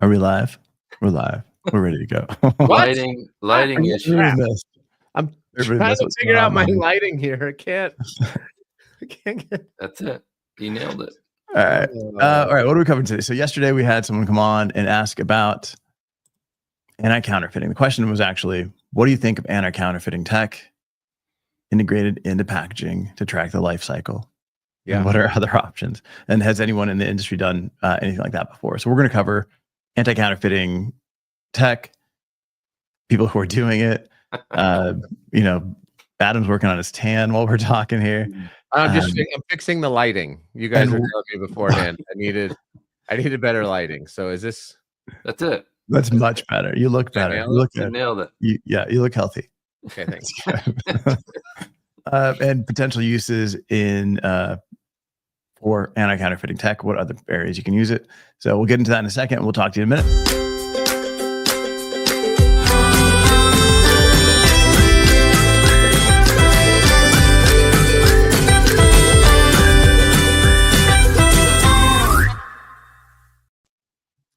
Are we live? We're live. We're ready to go. What? Lighting issue. Everybody missed. I'm Everybody trying missed to what's figure going out my on. lighting here. I can't get. That's it. You nailed it. All right. All right. What are we covering today? So yesterday we had someone come on and ask about anti-counterfeiting. The question was actually, what do you think of anti-counterfeiting tech integrated into packaging to track the life cycle? Yeah. And what are other options? And has anyone in the industry done anything like that before? So we're going to cover anti-counterfeiting tech, people who are doing it. Adam's working on his tan while we're talking here. I'm fixing the lighting. You guys were telling me beforehand. I needed better lighting. So is this? That's it. That's much better. You look better. You look good. Nailed it. You look healthy. Okay, thanks. And potential uses in for anti-counterfeiting tech. What other areas you can use it? So we'll get into that in a second. We'll talk to you in a minute.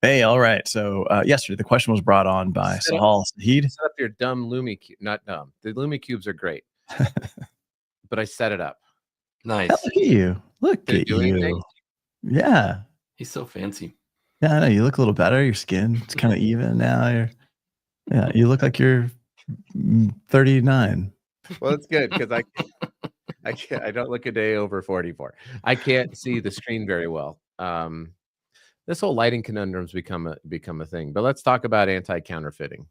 Hey, all right. So yesterday the question was brought on by Sahal Saheed. Set up your dumb Lumi cube. Not dumb. The Lumi cubes are great, but I set it up. Nice. Look at you. Look at you. Anything? Yeah. He's so fancy. Yeah, I know. You look a little better. Your skin, it's kind of even now. You look like you're 39. Well, it's good because I don't look a day over 44. I can't see the screen very well. This whole lighting conundrum's become a thing. But let's talk about anti-counterfeiting.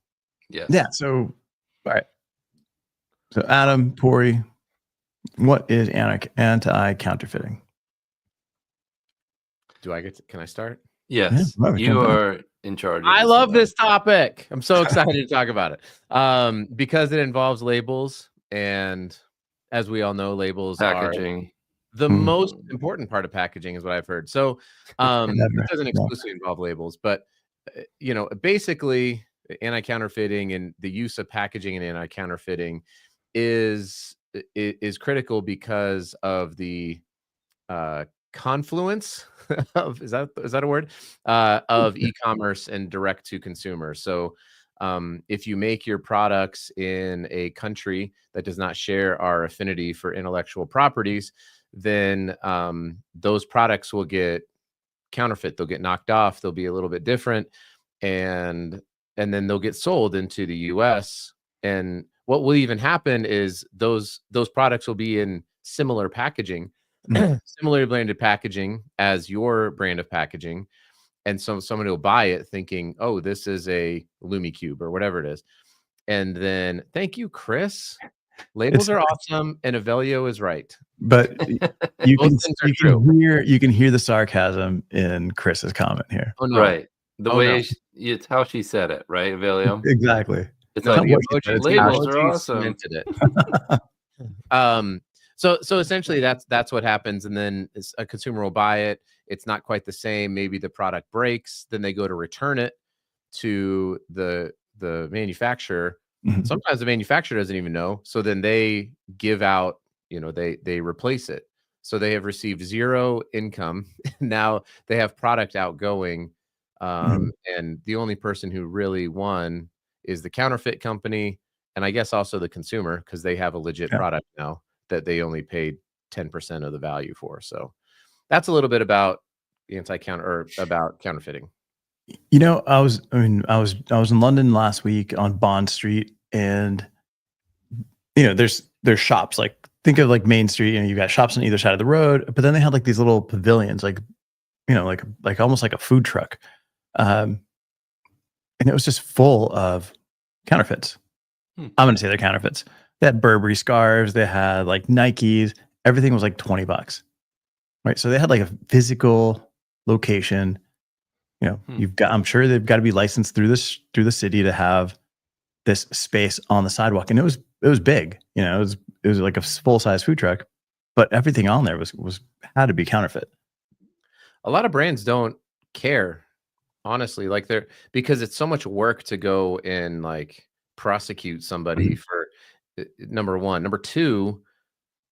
Yes. Yeah. So, all right. So, Adam, Tori, what is anti-counterfeiting? Can I start? Yes. Yeah, you are in charge. I love this topic. I'm so excited to talk about it. Because it involves labels, and as we all know, labels packaging. The most important part of packaging is what I've heard. So it doesn't exclusively involve labels, but basically anti-counterfeiting and the use of packaging and anti-counterfeiting is critical because of the confluence of is that a word of e-commerce and direct to consumer. So if you make your products in a country that does not share our affinity for intellectual properties, then those products will get counterfeit. They'll get knocked off. They'll be a little bit different, and then they'll get sold into the U.S. And what will even happen is those products will be in similar packaging, similarly branded packaging as your brand of packaging, and so somebody will buy it thinking, "Oh, this is a Lumi Cube or whatever it is," and then thank you, Chris. Labels are awesome, and Avelio is right. But you can hear the sarcasm in Chris's comment here. Oh, no. Right. The way it's how she said it, right, Avelio? Exactly. It's like labels are awesome. So essentially that's what happens, and then a consumer will buy it. It's not quite the same. Maybe the product breaks, then they go to return it to the manufacturer. Mm-hmm. Sometimes the manufacturer doesn't even know. So then they give out, they replace it. So they have received zero income. Now they have product outgoing. And the only person who really won is the counterfeit company. And I guess also the consumer, because they have a legit product now that they only paid 10% of the value for. So that's a little bit about about counterfeiting. I was in London last week on Bond Street, and there's shops, like think of like Main Street, you've got shops on either side of the road, but then they had like these little pavilions, like almost like a food truck. And it was just full of counterfeits. I'm going to say they're counterfeits. They had Burberry scarves, they had like Nikes, everything was like $20. Right. So they had like a physical location. I'm sure they've got to be licensed through the city to have this space on the sidewalk. And it was big, it was like a full-size food truck, but everything on there had to be counterfeit. A lot of brands don't care, honestly, because it's so much work to go and like prosecute somebody for number one. Number two,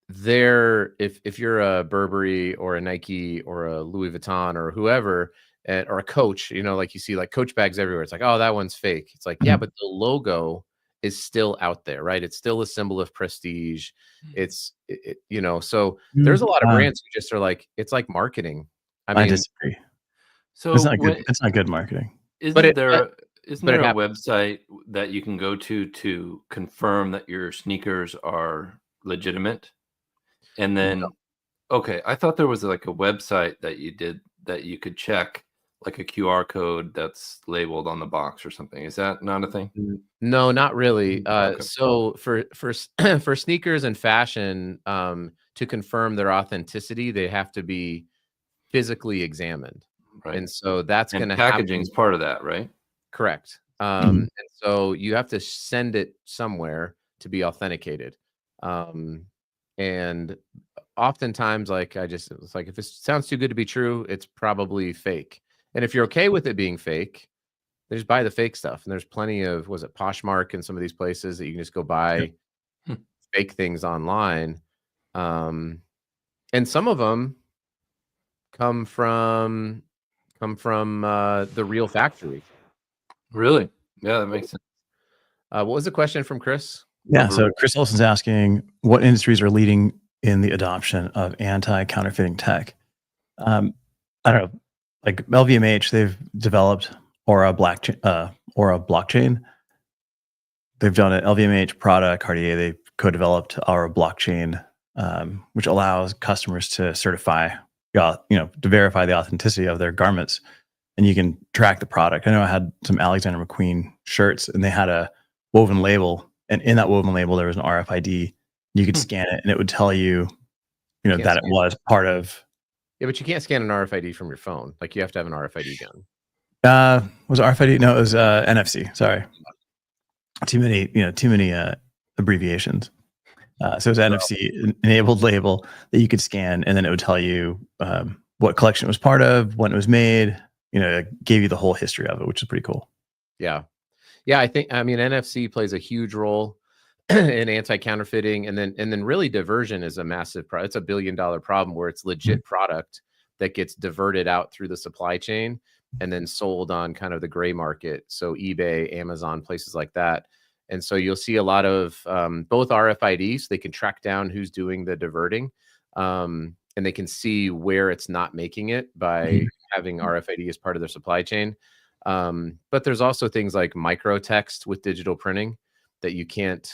if you're a Burberry or a Nike or a Louis Vuitton or whoever, or a Coach, like you see like Coach bags everywhere. It's like, oh, that one's fake. It's like, yeah, Mhm. but the logo is still out there, right? It's still a symbol of prestige. So there's a lot of Uh, brands who just are like, it's like marketing. I I mean, disagree. So It's not good marketing. but isn't it, there but, a, isn't but it there a happens. website that you can go to confirm that your sneakers are legitimate? And then, okay, I thought there was like a website that you could check, like a QR code that's labeled on the box or something. Is that not a thing? No, not really. Okay. So for sneakers and fashion, to confirm their authenticity, they have to be physically examined, Right. and so that's going And to packaging happen. is part of that, right? Correct. Mhm. And so you have to send it somewhere to be authenticated. And oftentimes, it's like if this sounds too good to be true, it's probably fake. And if you're okay with it being fake, they just buy the fake stuff. And there's plenty of, was it Poshmark and some of these places that you can just go Yep. buy Hmm. fake things online. And some of them come from the real factory. Really? Yeah, that makes sense. What was the question from Chris? Yeah. So Chris Olson's asking what industries are leading in the adoption of anti-counterfeiting tech. I don't know, like LVMH, they've developed Aura blockchain. They've done it. LVMH, Prada, Cartier, they co-developed Aura blockchain, which allows customers to certify, to verify the authenticity of their garments, and you can track the product. I know I had some Alexander McQueen shirts, and they had a woven label, and in that woven label there was an RFID. You could Hmm. scan it, and it would tell you, Can't that it scan. was part of. Yeah, but you can't scan an RFID from your phone. Like you have to have an RFID gun. Was it RFID? No, it was NFC. Sorry, too many abbreviations. So it was an NFC enabled label that you could scan, and then it would tell you what collection it was part of, when it was made. It gave you the whole history of it, which is pretty cool. Yeah. Yeah, I mean NFC plays a huge role in anti-counterfeiting, and then really diversion is a massive problem. It's a $1 billion problem where it's legit product that gets diverted out through the supply chain and then sold on kind of the gray market. So eBay, Amazon, places like that. And so you'll see a lot of both RFIDs. They can track down who's doing the diverting, and they can see where it's not making it by having RFID as part of their supply chain. But there's also things like microtext with digital printing that you can't,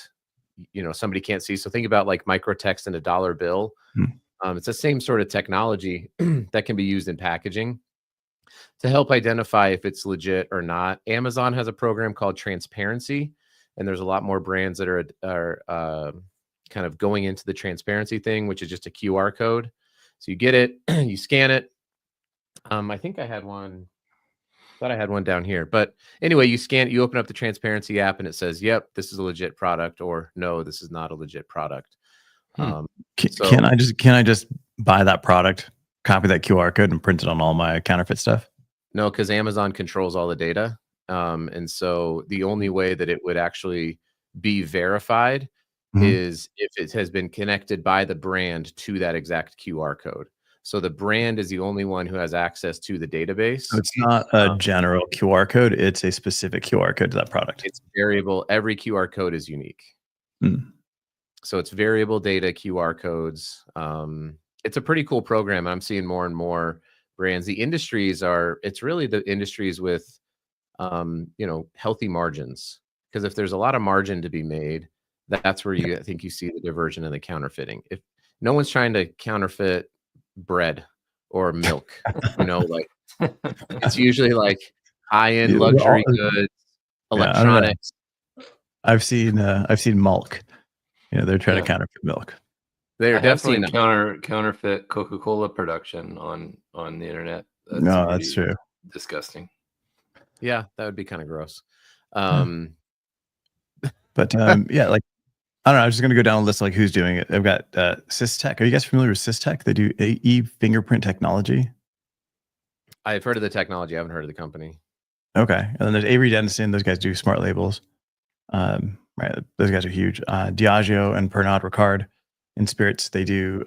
somebody can't see. So think about like microtext in a dollar bill. It's the same sort of technology that can be used in packaging to help identify if it's legit or not. Amazon has a program called Transparency, and there's a lot more brands that are kind of going into the transparency thing, which is just a QR code. So you get it, you scan it. I think I had one. Thought I had one down here, but anyway, you scan it, you open up the transparency app, and it says, "Yep, this is a legit product," or "No, this is not a legit product." Can I just buy that product, copy that QR code, and print it on all my counterfeit stuff? No, because Amazon controls all the data, and so the only way that it would actually be verified Mhm. is if it has been connected by the brand to that exact QR code. So the brand is the only one who has access to the database. So it's not a Um, general QR code; it's a specific QR code to that product. It's variable. Every QR code is unique. Mm. So it's variable data QR codes. It's a pretty cool program. And I'm seeing more and more brands. It's really the industries with, healthy margins. Because if there's a lot of margin to be made, that's where I think you see the diversion and the counterfeiting. If no one's trying to counterfeit bread or milk, like it's usually like high-end Yeah, luxury goods, I don't know. electronics. I've seen Milk. They're trying Yeah. to counterfeit milk. They're I have definitely seen not. counterfeit Coca-Cola production on the internet. That's No, that's pretty true. disgusting. Yeah, that would be kind of gross. But yeah, like I don't know. I was just gonna go down a list of, like, who's doing it. They've got Systech. Are you guys familiar with Systech? They do AE fingerprint technology. I've heard of the technology. I haven't heard of the company. Okay, and then there's Avery Dennison. Those guys do smart labels. Right, those guys are huge. Diageo and Pernod Ricard in spirits, they do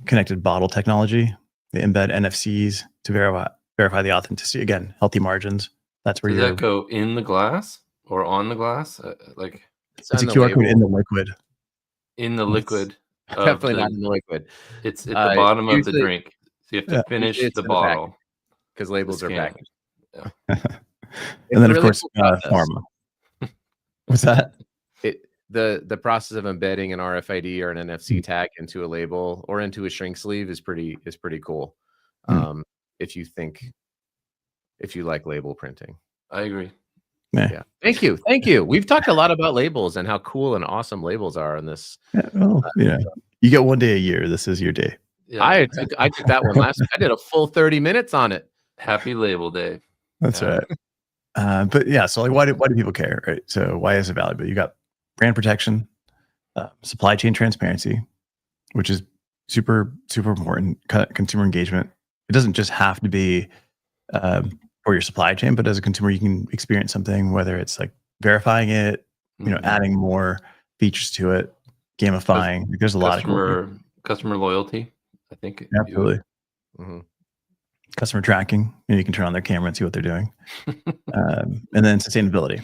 connected bottle technology. They embed NFCs to verify the authenticity. Again, healthy margins. That's where Does you're. that go in the glass or on the glass? Like It's on a the QR code in label. the liquid. in the liquid of Definitely the, not in the liquid. it's at the bottom of the Usually- drink. So you have to Yeah. finish Usually it's the in the back. bottle. Because labels are scan it. packaged. And then, of really course, cool process. pharma. What's that? The process of embedding an RFID or an NFC tag into a label or into a shrink sleeve is pretty cool. Hmm. If you like label printing. I agree. Yeah. Thank you. We've talked a lot about labels and how cool and awesome labels are in this. Yeah, well, you get one day a year. This is your day. Yeah. I took that one last week. I did a full 30 minutes on it. Happy Label Day. That's Yeah. right. But yeah, so like, why do people care, right? So why is it valuable? You got brand protection, supply chain transparency, which is super important. Consumer engagement. It doesn't just have to be for your supply chain, but as a consumer, you can experience something, whether it's like verifying it, Mhm. adding more features to it, gamifying. There's a lot of cool customer loyalty. I think absolutely. Mhm. Customer tracking, you can turn on their camera and see what they're doing. And then sustainability.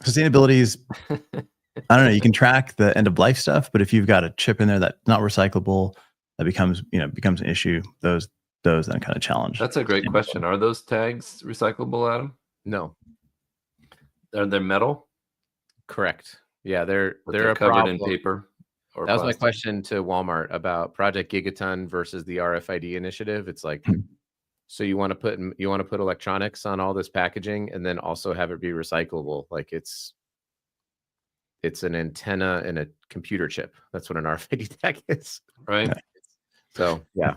Sustainability is, I don't know, you can track the end of life stuff, but if you've got a chip in there that's not recyclable, that becomes an issue. Those then kind of challenge. That's a great question. Are those tags recyclable, Adam? No, Are they metal? correct. Yeah, But they're a covered in problem. paper. Or That was my plastic? question to Walmart about Project Gigaton versus the RFID initiative. It's like, so you want to put electronics on all this packaging and then also have it be recyclable. Like it's an antenna and a computer chip. That's what an RFID tag is. Right. So yeah.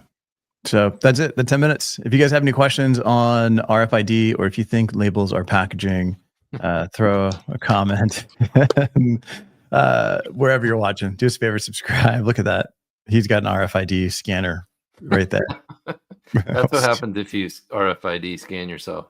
So that's it. The 10 minutes. If you guys have any questions on RFID or if you think labels are packaging, throw a comment wherever you're watching. Do us a favor, subscribe. Look at that. He's got an RFID scanner right there. That's what happens if you RFID scan yourself.